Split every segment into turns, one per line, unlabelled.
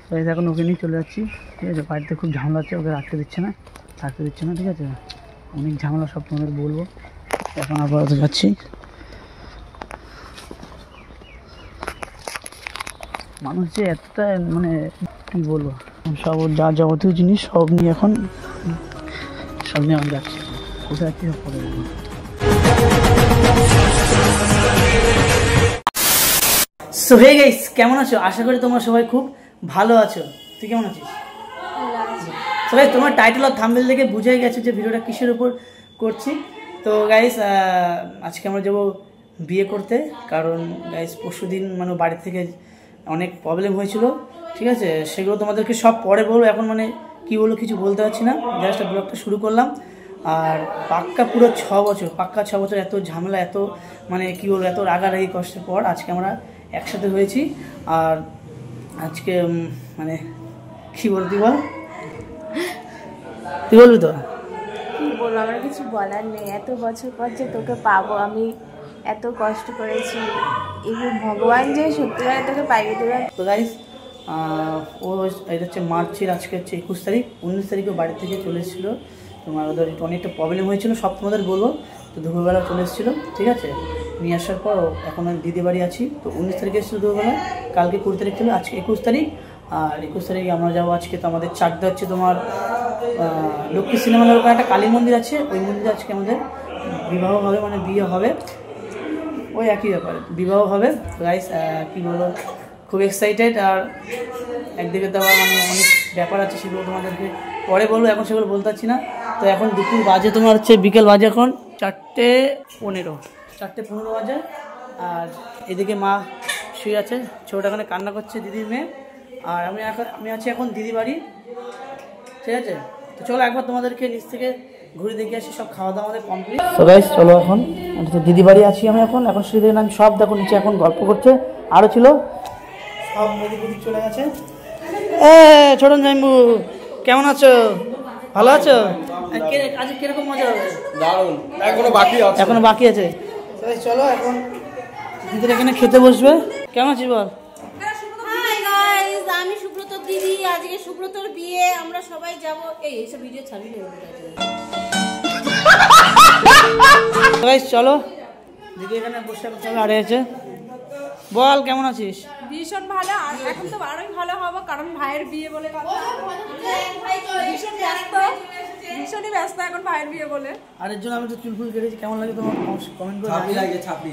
তো এই এখন ওকে নিয়ে চলে যাচ্ছি, ঠিক আছে। বাড়িতে খুব ঝামেলা হচ্ছে, ওকে রাখতে দিচ্ছে না, ঠিক আছে। অনেক ঝামেলা, সব তোমাদের বলবো। এখন আপাতত যাচ্ছি। মানুষ যে এতটা মানে কী বলবো, সব যা যাবতীয় জিনিস সব নিয়ে এখন আমি যাচ্ছি। কোথায় যাচ্ছি সব পরে বলবো। সো হে গাইস, কেমন আছো? আশা করি তোমরা সবাই খুব ভালো আছো। তুই কেমন আছিস? সবাই তোমার টাইটেল আর থাম্বনেল দেখে বুঝেই গেছে যে ভিডিওটা কিসের উপর করছি। তো গাইস আজকে আমরা যাবো বিয়ে করতে, কারণ গাইস পরশুদিন মানে বাড়ি থেকে অনেক প্রবলেম হয়েছিল, ঠিক আছে। সেগুলো তোমাদেরকে সব পরে বলবো, এখন মানে কী বলবো কিছু বলতে পারছি না। জাস্ট ব্লগটা শুরু করলাম। আর পাক্কা পুরো 6 বছর এত ঝামেলা, এত মানে কী বলবো, এত রাগারাগি কষ্টের পর আজকে আমরা একসাথে হয়েছি। আর আজকে মানে কী বলবি, তুই বলবি তো?
কি বলবো, আমার কিছু বলার নেই। এত বছর পর যে তোকে পাবো, আমি এত কষ্ট করেছি, এই ভগবান যে সত্যিকারে তোকে পাইয়ে দেবে।
তো গাইস ও এটা হচ্ছে মার্চের, আজকে হচ্ছে 21 তারিখ। 19 তারিখে বাড়ি থেকে চলে এসেছিলো। তোমার ওদের অনেকটা প্রবলেম হয়েছিল, সব তোমাদের বলবো। তো দুপুরবেলা চলে এসেছিলো, ঠিক আছে। নিয়ে আসার পর এখন দিদি বাড়ি আছি। তো 19 তারিখে এসেছিলো দুপুরবেলা, কালকে 20 তারিখ ছিল, আজকে 21 তারিখ। আর 21 তারিখে আমরা যাবো। আজকে তো আমাদের চাকদা হচ্ছে তোমার লক্ষ্মী সিনেমা হলের ওখানে একটা কালী মন্দির আছে, ওই মন্দিরে আজকে আমাদের বিবাহ হবে, মানে বিয়ে হবে, ওই একই ব্যাপারে বিবাহ হবে। গাইস কী বলবো, খুব এক্সাইটেড। আর একদিকে তো আবার মানে অনেক ব্যাপার আছে, সেগুলো তোমাদেরকে পরে বলবো, এখন সেগুলো বলতে পারছি না। তো এখন দুপুর বাজে তোমার হচ্ছে বিকেল বাজে এখন 4:15 বাজে। আর এদিকে মা শুয়ে আছে, ছোটোটা এখানে কান্না করছে, দিদির মেয়ে। আর আমি আছি এখন দিদি বাড়ি, ঠিক আছে। তো চলো একবার তোমাদেরকে নিচ থেকে ঘুরে দেখে আসি। সব খাওয়া দাওয়া আমাদের কমপ্লিট। তো গাইস চলো, এখন দিদি বাড়ি আছি আমি এখন সেদিন আমি সব দেখো নিচে এখন গল্প করছে, আরও ছিল সব মেদিক চলে গেছে। ছোট জাইম্বু, কেমন আছো? ভালো আছো? আজ কিরকম মজা হবে?
দারুণ।
এখনো বাকি আছে। চলো এখন দিদির এখানে খেতে বসবে। কেমন আছিস বল?
আমি সুব্রত দিদি, আজকে সুব্রতর বিয়ে, আমরা সবাই যাবো। এইসব ভিডিও ছাড়বি না।
চলো দিদি এখানে বসে আরে আছে। বল কেমন আছিস?
ভীষণ ভালো। এখন তো আরোই ভালো হবো, কারণ ভাইয়ের বিয়ে বলে কথা। ভীষণই ব্যস্ত এখন ভাইয়ের বিয়ে বলে।
আর এর জন্য আমি তো চুলফুল কেটেছি, কেমন লাগে তোমার কমেন্ট করে,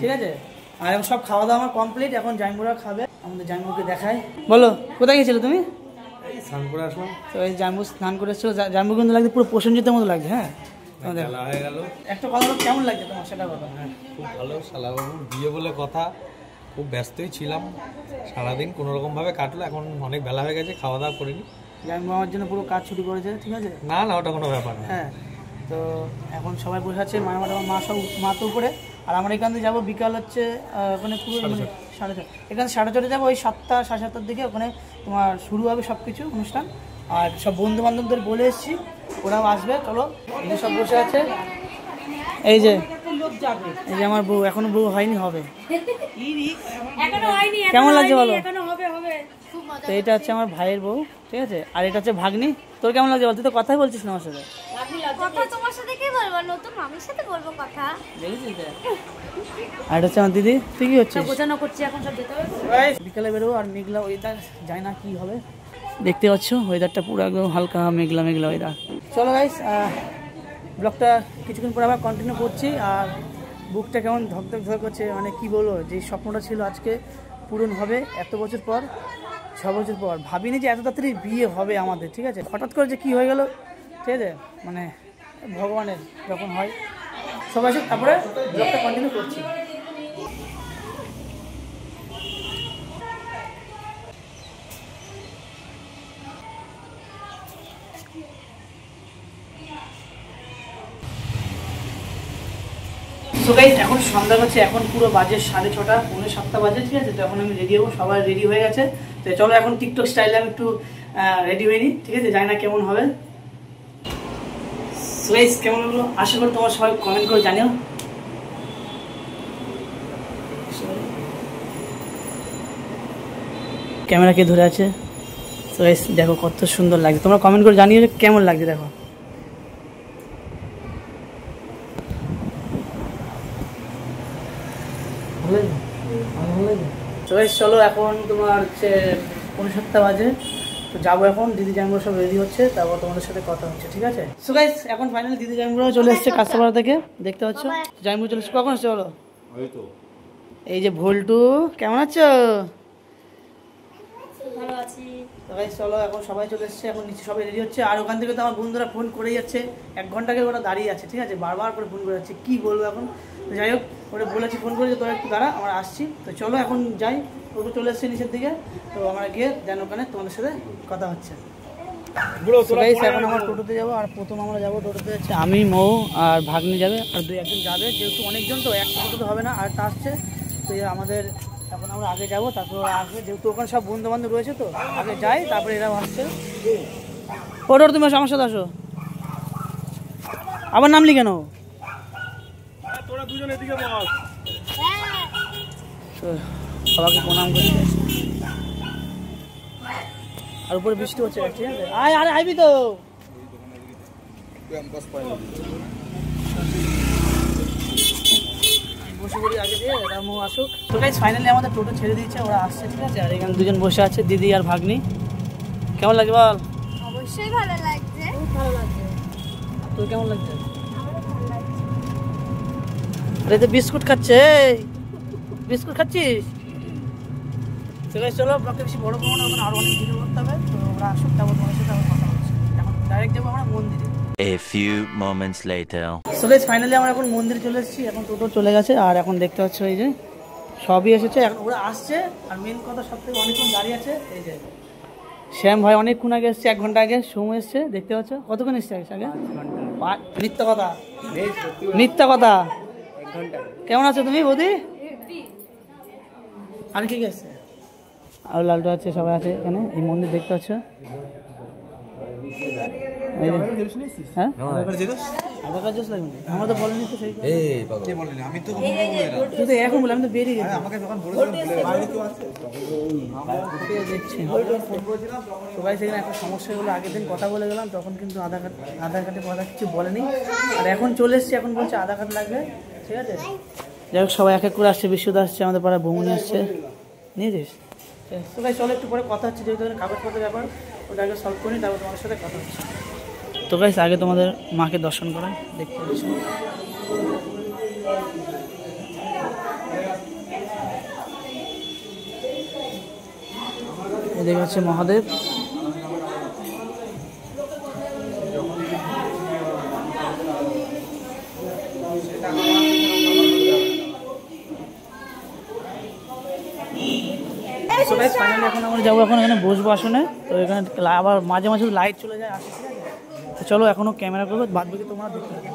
ঠিক আছে। আর এখন সব খাওয়া দাওয়া আমার কমপ্লিট, এখন জাইমুরা খাবে, আমাদের জাইমুকে দেখায়। বলো কোথায় গেছিলে তুমি?
স্নান করে আসলাম।
তো এই জাইমু স্নান করে এসেছিল, জাইমু কিন্তু লাগছে পুরো প্রসেনজিতের মতো লাগছে। হ্যাঁ
হয়ে গেল।
একটা কথা বলো, কেমন লাগছে তোমার সেটা কথা?
হ্যাঁ খুব ভালো। শালাবাবুর বিয়ে বলে কথা, খুব ব্যস্তই ছিলাম সারাদিন, কোনোরকমভাবে কাটলো। এখন অনেক বেলা হয়ে গেছে, খাওয়া দাওয়া করিনি।
জাইমু আমার জন্য পুরো কাজ ছুটি করেছে, ঠিক আছে।
না ওটা কোনো ব্যাপার না।
হ্যাঁ তো এখন সবাই বসে আছে, মা তো উপরে। আর আমরা এখান থেকে যাবো বিকাল হচ্ছে ওখানে পুরো 6:30, এখানে 6:30 যাবো। ওই 7টা 7:30 দিকে ওখানে তোমার শুরু হবে সব কিছু অনুষ্ঠান। আর সব বন্ধু বান্ধবদের বলে এসেছি, ওরাও আসবে। চলো এই সব বসে আছে, এই যে আমার বউ, এখনো বউ হয়নি, হবে। কেমন লাগছে বলো? তো এটা হচ্ছে আমার ভাইয়ের বউ, ঠিক আছে। আর এটা হচ্ছে ভাগ্নি। তোর কেমন লাগছে বল? তুই তো কথাই বলছিস না আমার সাথে। আর এটা হচ্ছে আমার দিদি। তুই কি হচ্ছিস? বিকালে বেরোবো, আর মেঘলা ওয়েদার, যায় না কি হবে। দেখতে পাচ্ছ ওয়েদারটা পুরো একদম হালকা মেঘলা ওয়েদার। চলো গাইস, ব্লগটা কিছুক্ষণ পরে আবার কন্টিনিউ করছি। আর বুকটা কেমন ধকধক করছে, মানে কি বলবো, যে স্বপ্নটা ছিল আজকে পূরণ হবে। এত বছর পর, 6 বছর পর ভাবিনি যে এত তাড়াতাড়ি বিয়ে হবে আমাদের, ঠিক আছে। হঠাৎ করে যে কী হয়ে গেল, ঠিক আছে, মানে ভগবানের যখন হয়। সবাই তারপরে ব্লগটা কন্টিনিউ করছি। সো গাইস এখন সন্ধ্যা হচ্ছে, এখন পুরো বাজে 6:30, 6:45 বাজে, ঠিক আছে। তো এখন আমি রেডি হবো, সবাই রেডি হয়ে গেছে। তো চলো এখন টিকটক স্টাইলে আমি একটু রেডি হয়ে নিই, ঠিক আছে। জানি না কেমন হবে। সো গাইস কেমন হলো আশা করি তোমার সবাই কমেন্ট করে জানিও। ক্যামেরা কে ধরে আছে? তো দেখো কত সুন্দর লাগছে, তোমরা কমেন্ট করে জানিয়ে কেমন লাগছে। দেখো তো চলো এখন তোমার হচ্ছে 7:30 বাজে, তো যাবো এখন। দিদি জামগুলো সব রেডি হচ্ছে, তারপর তোমাদের সাথে কথা হচ্ছে, ঠিক আছে? সো গাইস এখন ফাইনালি দিদি জামগুলো চলে এসছে কাঁচরাপাড়া থেকে, দেখতে পাচ্ছ জামগুলো চলে এসছে। কখন আসছে বলো? এই যে ভোল্টু, কেমন আছো?
ভালো আছি।
তো গাইস চলো এখন সবাই চলে এসছে, এখন নিচে সবাই রেডি হচ্ছে। আর ওখান থেকে তো আমার বন্ধুরা ফোন করেই যাচ্ছে, 1 ঘন্টা আগে ওরা দাঁড়িয়ে আছে, ঠিক আছে? বারবার করে ফোন করে যাচ্ছে, কী বলবো এখন। তো যাই হোক, ওরা বলেছি ফোন করে যে তোরা একটু দাঁড়া, আমরা আসছি। তো চলো এখন যাই, ওরা চলে এসছে নিচের দিকে, তো আমরা গিয়ে যেন ওখানে তোমাদের সাথে কথা হচ্ছে। এখন আমরা টোটোতে যাবো, আর প্রথম আমরা যাবো টোটোতে হচ্ছে আমি, মৌ আর ভাগ্নি যাবে, আর 2-1 জন যাবে, যেহেতু অনেকজন তো একটা টোটোতে হবে না, আর একটা আসছে। তো আমাদের এখন আমরা আগে যাবো, তারপর ওরা আসবে, যেহেতু ওখানে সব বন্ধু বান্ধব রয়েছে, তো আগে যাই, তারপরে এরাও আসছে। ওটা তুমি আমার সাথে আসো। আবার নামলি কেন? সবাইকে প্রণাম করছি। আর উপরে বৃষ্টি হচ্ছে, ঠিক আছে? আয়, আরে আইবি তো। বসে পড়ি আগে দিয়ে, এটা মো আসুক। তো গাইস ফাইনালি আমাদের টোটো ছেড়ে দিয়েছে, ওরা আসছে, ঠিক আছে? আর এখানে 2 জন বসে আছে, দিদি আর ভাগ্নি। কেমন লাগে বল?
অবশ্যই ভালো লাগছে, খুব ভালো লাগছে।
তোর কেমন লাগছে? আরে তো বিস্কুট খাচ্ছে, বিস্কুট খাচ্ছিস? তো গাইস চলো, ব্লগটা বেশি বড় করবো না, ওখানে আরো অনেক ভিডিও করতে হবে। তো ওরা আসুক, তারপর তোমার সাথে আবার কথা হচ্ছে। এখন ডাইরেক্ট যাবো আমরা মন্দিরে।
A few moments later.
So guys finally আমরা এখন মন্দিরে চলে এসেছি, এখন টোটো চলে গেছে, আর এখন দেখতে পাচ্ছ এই যে সবই এসেছে, এখন ওরা আসছে। আর মেন কথা সবথেকে অনেকক্ষণ দাঁড়িয়ে আছে, এই যে শ্যাম ভাই অনেকক্ষণ আগে এসছে, 1 ঘন্টা আগে। সময় এসছে, দেখতে পাচ্ছ কতক্ষণ এসছে আগে? মিথ্যা কথা, মিথ্যা কথা। কেমন আছো তুমি বৌদি? আর কি কি আছে? আর লালটু আছে, সবাই আছে এখানে। এই মন্দির দেখতে পাচ্ছ, হ্যাঁ? আধার কার্ড লাগবে? আমার তো বলেনি তো, সেই শুধু এখন বলে, আমি তো বেরিয়ে গেছি। দেখছি সবাই সেখানে একটা সমস্যা হলো, আগের দিন কথা বলে গেলাম, তখন কিন্তু আধার কার্ডের কথা কিছু বলেনি। আর এখন চলে এসছি, এখন বলছে আধার কার্ড লাগবে, ঠিক আছে? যাই হোক সবাই এক এক করে আসছে, বিশুদ্ধ আসছে, আমাদের পাড়ায় বৌমনি আসছে, নিয়েছিস? তো ভাই চলো একটু পরে কথা হচ্ছে, যেহেতু কাগজপত্রের ব্যাপার, ওটা আগে সলভ করি, তারপর তোমার সাথে কথা হচ্ছে। তো গাইস আগে তোমাদের মাকে দর্শন করায়, দেখতে পাচ্ছ এদিকে হচ্ছে মহাদেব। ফাইনালি এখন আমরা যাবো, এখন এখানে বসবো আসনে। তো এখানে আবার মাঝে মাঝে লাইট চলে যায়, আসে, ঠিক আছে? তো চলো এখনো ক্যামেরা করবো, বাদ বাকি তোমরা দেখতে থাকো।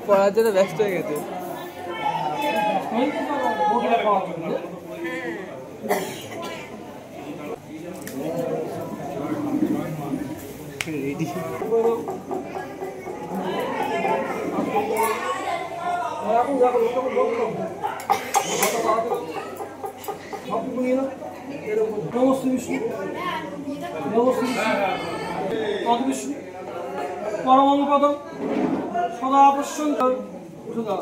পড়ার জন্য ব্যস্ত হয়ে গেছে।
পরম পদম সদা পশ্যন্ত সুদা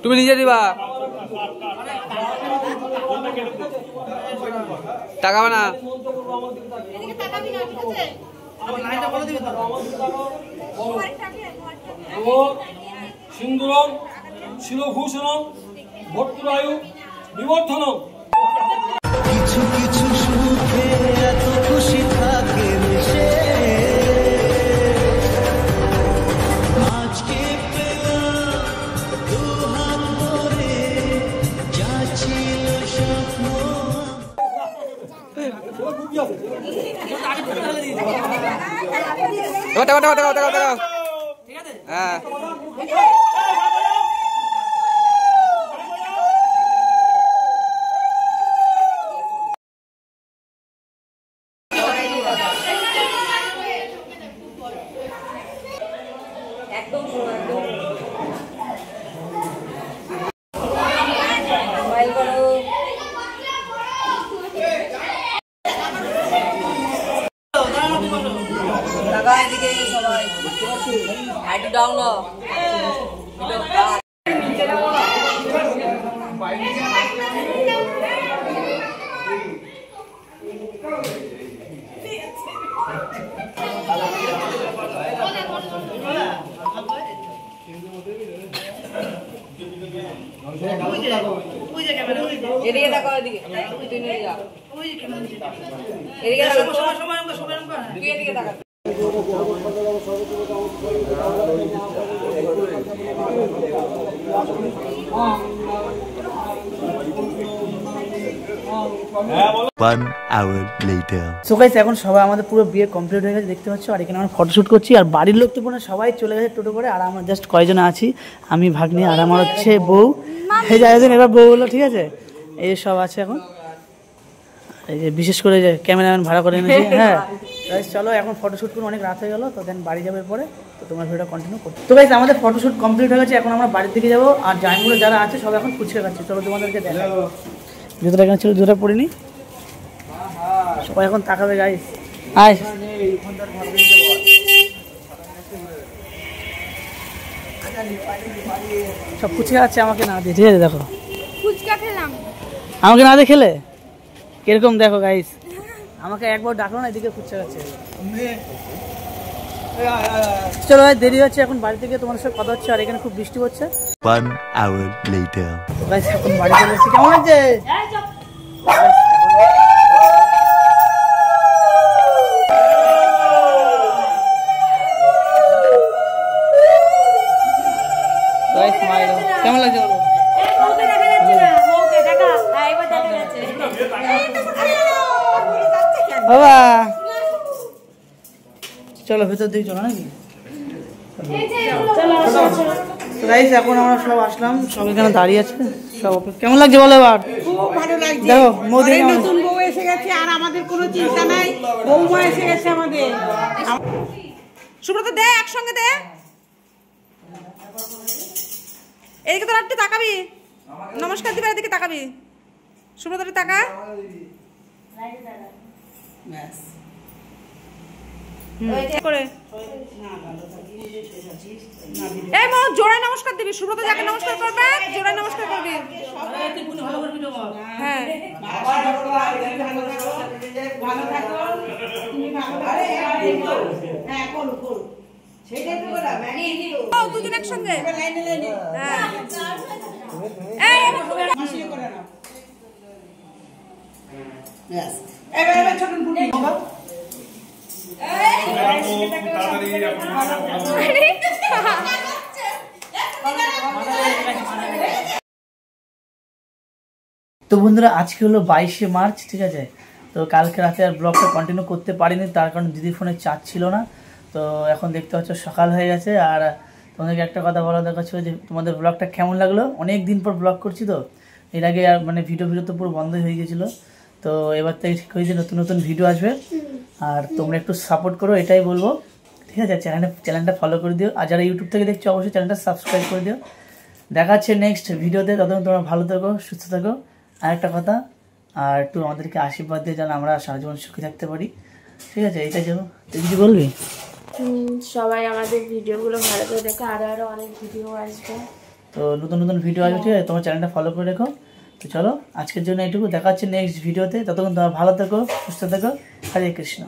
তুমি নিজে দিবা টাকা না
সিন্দুরম শিরভূষণম ভর্তুরায়ু বিবর্ধনম।
কিছু কিছু সুখে এত খুশি থাকে মিশে আজকে পেলাম দু হাত ভরে যা ছিল স্বপ্ন।
হ্যাঁ
এদিকে দেখো এদিকে তুই নিয়ে যা এদিকে দেখো তুই এদিকে দেখো
One hour later.
So guys এখন সবাই আমাদের পুরো বিয়ে কমপ্লিট হয়ে গেছে দেখতে পাচ্ছ, আর এখানে আমরা ফটোশ্যুট করছি। আর বাড়ির লোক তো পুরো সবাই চলে গেছে টোটো করে, আর আমরা জাস্ট কয়জন আছি, আমি ভাগ্নি আর আমার হচ্ছে বউ। এই যাইছেন এবার বউ হলো, ঠিক আছে, এই সব আছে এখন। এই যে বিশেষ করে যে ক্যামেরাম্যান ভাড়া করে এনেছি। হ্যাঁ গাইস চলো এখন ফটোশ্যুট করুন, অনেক রাত হয়ে গেল, তো দেন বাড়ি যাবে পরে, তো তোমার ভিডিওটা কন্টিনিউ করো। তো গাইস আমাদের ফটোশ্যুট কমপ্লিট হয়ে গেছে, এখন আমরা বাড়ির দিকে যাবো। আর জাইনগুলো যারা আছে সব এখন ফুচকা খাচ্ছে, চলো তোমাদেরকে দেখাবো। জুতোটা এখানে ছিল, জুতোটা পরিনি, সবাই এখন তাকাবে গাইস। আয় সব ফুচকা আছে আমাকে না দিয়ে, ঠিক আছে, দেখো
ফুচকা খেলাম,
আমাকে না দিয়ে খেলে কিরকম দেখো গাইস, আমাকে একবার ডাকলো না, এদিকে ফুচকা খাচ্ছে। চলো দেরি হচ্ছে, এখন বাড়ি থেকে তোমার সাথে কথা হচ্ছে, আর এখানে খুব বৃষ্টি হচ্ছে।
1 hour later.
গাইস এখন বাড়ি চলে এসেছি, কেমন আছে? কেমন লাগছে বলো? বাবা চলো ভেতর দিকে চলো নাকি। গাইস এখন আমরা সব আসলাম, সব এখানে দাঁড়িয়ে আছে সব। কেমন লাগছে বলো এবার?
খুব ভালো লাগছে,
দেখো মোদি
নতুন বউ এসে গেছে, আর আমাদের কোনো চিন্তা নাই, বৌমা এসে গেছে আমাদের।
সুব্রত দে একসঙ্গে দে, এদিকে তোর একটু তাকাবি, নমস্কার দিবার এদিকে তাকাবি, সুব্রত টাকা করে এই মা জোড়ায় নমস্কার দিবি, সুব্রত যাকে নমস্কার করবে জোড়ায় নমস্কার করবি। হ্যাঁ দুজন একসঙ্গে,
তো বন্ধুরা আজকে হলো 22শে মার্চ, ঠিক আছে। তো কালকে রাতে আর ব্লগটা কন্টিনিউ করতে পারিনি, তার কারণ দিদির ফোনে চার্জ ছিল না। তো এখন দেখতে পাচ্ছ সকাল হয়ে গেছে। আর তোমাদেরকে একটা কথা বলা দরকার ছিল যে তোমাদের ব্লগটা কেমন লাগলো। অনেক দিন পর ব্লগ করছি, তো এর আগে আর মানে ভিডিও তো পুরো বন্ধই হয়ে গেছিলো। তো এবার থেকে ঠিক হয়েছে নতুন নতুন ভিডিও আসবে, আর তোমরা একটু সাপোর্ট করো, এটাই বলবো, ঠিক আছে। চ্যানেলটা ফলো করে দিও, আর যারা ইউটিউব থেকে দেখছো অবশ্যই চ্যানেলটা সাবস্ক্রাইব করে দিও। দেখা হচ্ছে নেক্সট ভিডিওতে, ততক্ষণ তোমরা ভালো থাকো, সুস্থ থাকো। আর একটা কথা, আর একটু আমাদেরকে আশীর্বাদ দিয়ে যেন আমরা সারা জীবন সুখী থাকতে পারি, ঠিক আছে, এইটাই যাবো। তুই কিছু বলবি?
সবাই আমাদের ভিডিওগুলো ভালো করে দেখো, আরো অনেক ভিডিও আসবে।
তো নতুন নতুন ভিডিও আসবে, ঠিক আছে? তোমার চ্যানেলটা ফলো করে রেখো। তো চলো আজকের জন্য এইটুকু, দেখা হচ্ছে নেক্সট ভিডিওতে। ততক্ষণ তোমরা ভালো থেকো, সুস্থ থেকো। হরে কৃষ্ণ।